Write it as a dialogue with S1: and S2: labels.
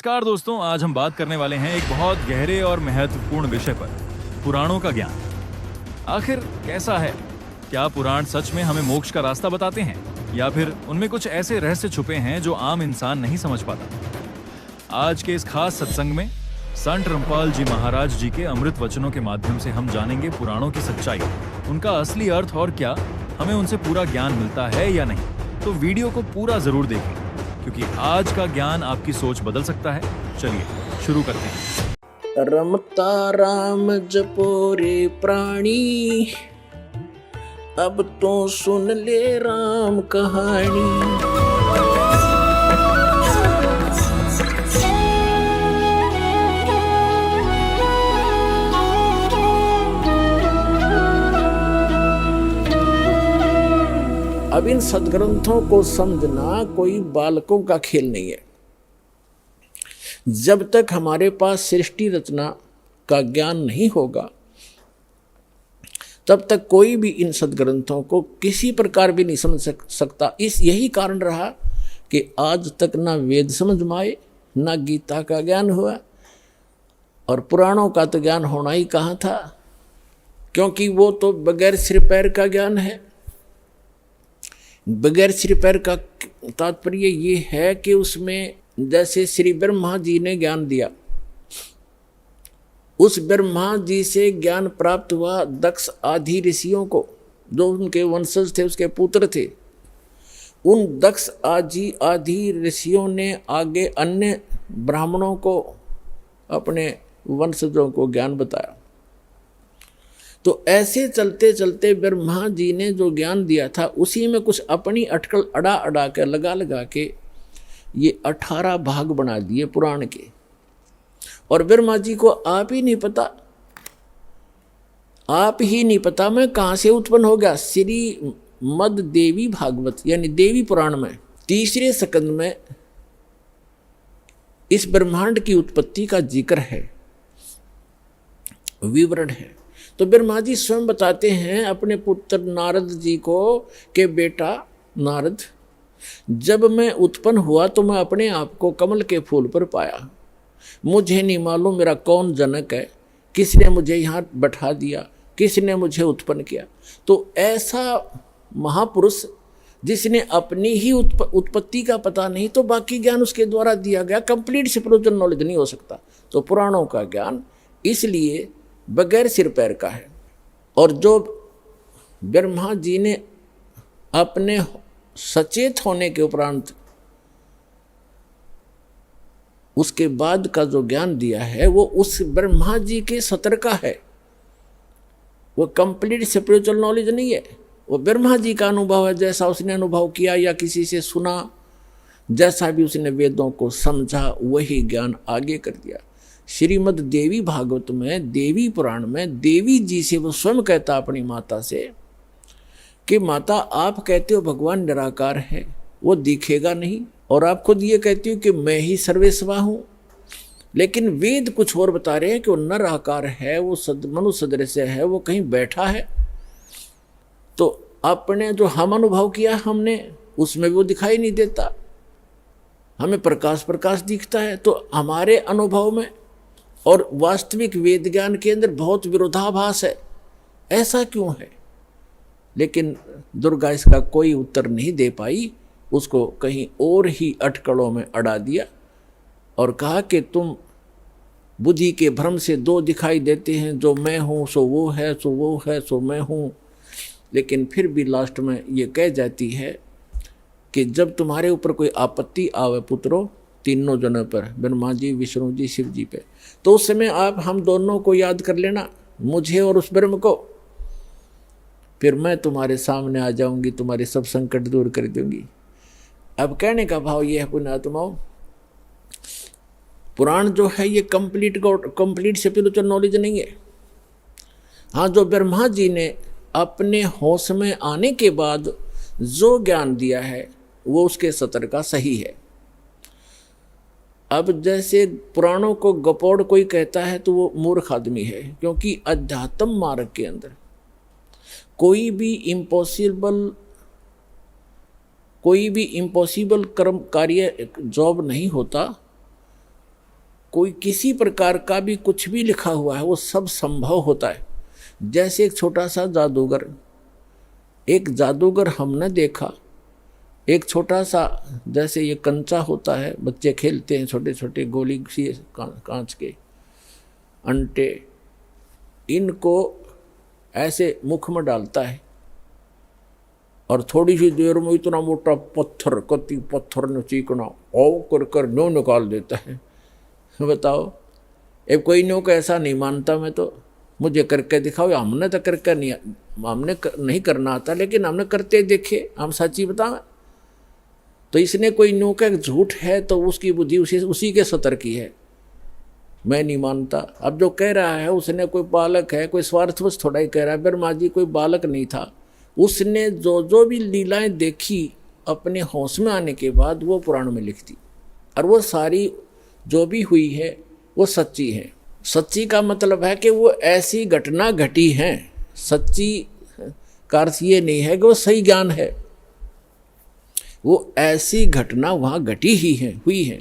S1: नमस्कार दोस्तों, आज हम बात करने वाले हैं एक बहुत गहरे और महत्वपूर्ण विषय पर, पुराणों का ज्ञान। आखिर कैसा है? क्या पुराण सच में हमें मोक्ष का रास्ता बताते हैं या फिर उनमें कुछ ऐसे रहस्य छुपे हैं जो आम इंसान नहीं समझ पाता? आज के इस खास सत्संग में संत रामपाल जी महाराज जी के अमृत वचनों के माध्यम से हम जानेंगे पुराणों की सच्चाई, उनका असली अर्थ और क्या हमें उनसे पूरा ज्ञान मिलता है या नहीं। तो वीडियो को पूरा जरूर देखें, क्योंकि आज का ज्ञान आपकी सोच बदल सकता है। चलिए शुरू करते हैं।
S2: रमता राम जपो रे प्राणी, अब तो सुन ले राम कहानी। अब इन सदग्रंथों को समझना कोई बालकों का खेल नहीं है। जब तक हमारे पास सृष्टि रचना का ज्ञान नहीं होगा तब तक कोई भी इन सदग्रंथों को किसी प्रकार भी नहीं समझ सकता। यही कारण रहा कि आज तक ना वेद समझ में आए, ना गीता का ज्ञान हुआ, और पुराणों का तो ज्ञान होना ही कहाँ था, क्योंकि वो तो बगैर सिर पैर का ज्ञान है। बगैर सिर पैर का तात्पर्य ये है कि उसमें जैसे श्री ब्रह्मा जी ने ज्ञान दिया, उस ब्रह्मा जी से ज्ञान प्राप्त हुआ दक्ष आदि ऋषियों को, जो उनके वंशज थे, उसके पुत्र थे। उन दक्ष आदि ऋषियों ने आगे अन्य ब्राह्मणों को, अपने वंशजों को ज्ञान बताया। तो ऐसे चलते चलते ब्रह्मा जी ने जो ज्ञान दिया था उसी में कुछ अपनी अटकल अड़ा के लगा के ये 18 भाग बना दिए पुराण के। और ब्रह्मा जी को आप ही नहीं पता मैं कहाँ से उत्पन्न हो गया। श्री मद देवी भागवत यानी देवी पुराण में 3रे स्कंद में इस ब्रह्मांड की उत्पत्ति का जिक्र है, विवरण है। तो ब्रह्मा जी स्वयं बताते हैं अपने पुत्र नारद जी को कि बेटा नारद, जब मैं उत्पन्न हुआ तो मैं अपने आप को कमल के फूल पर पाया। मुझे नहीं मालूम मेरा कौन जनक है, किसने मुझे यहाँ बैठा दिया, किसने मुझे उत्पन्न किया। तो ऐसा महापुरुष जिसने अपनी ही उत्पत्ति का पता नहीं, तो बाकी ज्ञान उसके द्वारा दिया गया कंप्लीट स्पिरिचुअल नॉलेज नहीं हो सकता। तो पुराणों का ज्ञान इसलिए बगैर सिर पैर का है। और जो ब्रह्मा जी ने अपने सचेत होने के उपरांत उसके बाद का जो ज्ञान दिया है वो उस ब्रह्मा जी के सतर का है। वो कंप्लीट स्पिरिचुअल नॉलेज नहीं है, वो ब्रह्मा जी का अनुभव है। जैसा उसने अनुभव किया या किसी से सुना, जैसा भी उसने वेदों को समझा, वही ज्ञान आगे कर दिया। श्रीमद देवी भागवत में, देवी पुराण में देवी जी से वो स्वयं कहता अपनी माता से कि माता, आप कहते हो भगवान निराकार है, वो दिखेगा नहीं, और आप खुद ये कहती हो कि मैं ही सर्वेस्वा हूँ, लेकिन वेद कुछ और बता रहे हैं कि वो निराकार है, वो मनुष्य सदृश है, वो कहीं बैठा है। तो अपने जो हम अनुभव किया हमने, उसमें वो दिखाई नहीं देता, हमें प्रकाश दिखता है। तो हमारे अनुभव में और वास्तविक वेद ज्ञान के अंदर बहुत विरोधाभास है। ऐसा क्यों है? लेकिन दुर्गा इसका कोई उत्तर नहीं दे पाई, उसको कहीं और ही अटकलों में अड़ा दिया और कहा कि तुम बुद्धि के भ्रम से दो दिखाई देते हैं, जो मैं हूँ सो वो है, सो वो है सो मैं हूँ। लेकिन फिर भी लास्ट में ये कह जाती है कि जब तुम्हारे ऊपर कोई आपत्ति आवे पुत्रों, तीनों जनों पर, ब्रह्मा जी, विष्णु जी, शिव जी पे, तो उस समय आप हम दोनों को याद कर लेना, मुझे और उस ब्रह्म को, फिर मैं तुम्हारे सामने आ जाऊंगी, तुम्हारे सब संकट दूर कर दूंगी। अब कहने का भाव यह है पुण्यात्माओं, पुराण जो है ये कंप्लीट स्पिरिचुअल नॉलेज नहीं है। हाँ, जो ब्रह्मा जी ने अपने होश में आने के बाद जो ज्ञान दिया है वो उसके सतर का सही है। अब जैसे पुराणों को गपोड़ कोई कहता है तो वो मूर्ख आदमी है, क्योंकि अध्यात्म मार्ग के अंदर कोई भी इम्पॉसिबल कर्म कार्य जॉब नहीं होता कोई किसी प्रकार का भी कुछ भी लिखा हुआ है वो सब संभव होता है। जैसे एक छोटा सा जादूगर, एक जादूगर हमने देखा, एक छोटा सा जैसे ये कंचा होता है, बच्चे खेलते हैं, छोटे छोटे गोली सी कांच के अंटे, इनको ऐसे मुख में डालता है और थोड़ी सी देर में इतना मोटा पत्थर, कति पत्थर ने चीकना ओ कर कर नो निकाल देता है। बताओ, अब कोई नो का ऐसा नहीं मानता, मैं तो मुझे करके दिखाओ। हमने तो करके नहीं, हमने नहीं करना आता, लेकिन हमने करते देखे, हम सच्ची बताएं। तो इसने कोई नो का झूठ है तो उसकी बुद्धि उसी के सतर की है, मैं नहीं मानता। अब जो कह रहा है उसने कोई बालक है, कोई स्वार्थवश थोड़ा ही कह रहा है। ब्रह्मा जी कोई बालक नहीं था, उसने जो जो भी लीलाएं देखी अपने होश में आने के बाद वो पुराण में लिख दी, और वो सारी जो भी हुई है वो सच्ची है। सच्ची का मतलब है कि वो ऐसी घटना घटी है। सच्ची का अर्थ ये नहीं है कि वो सही ज्ञान है, वो ऐसी घटना वहाँ घटी ही है, हुई है।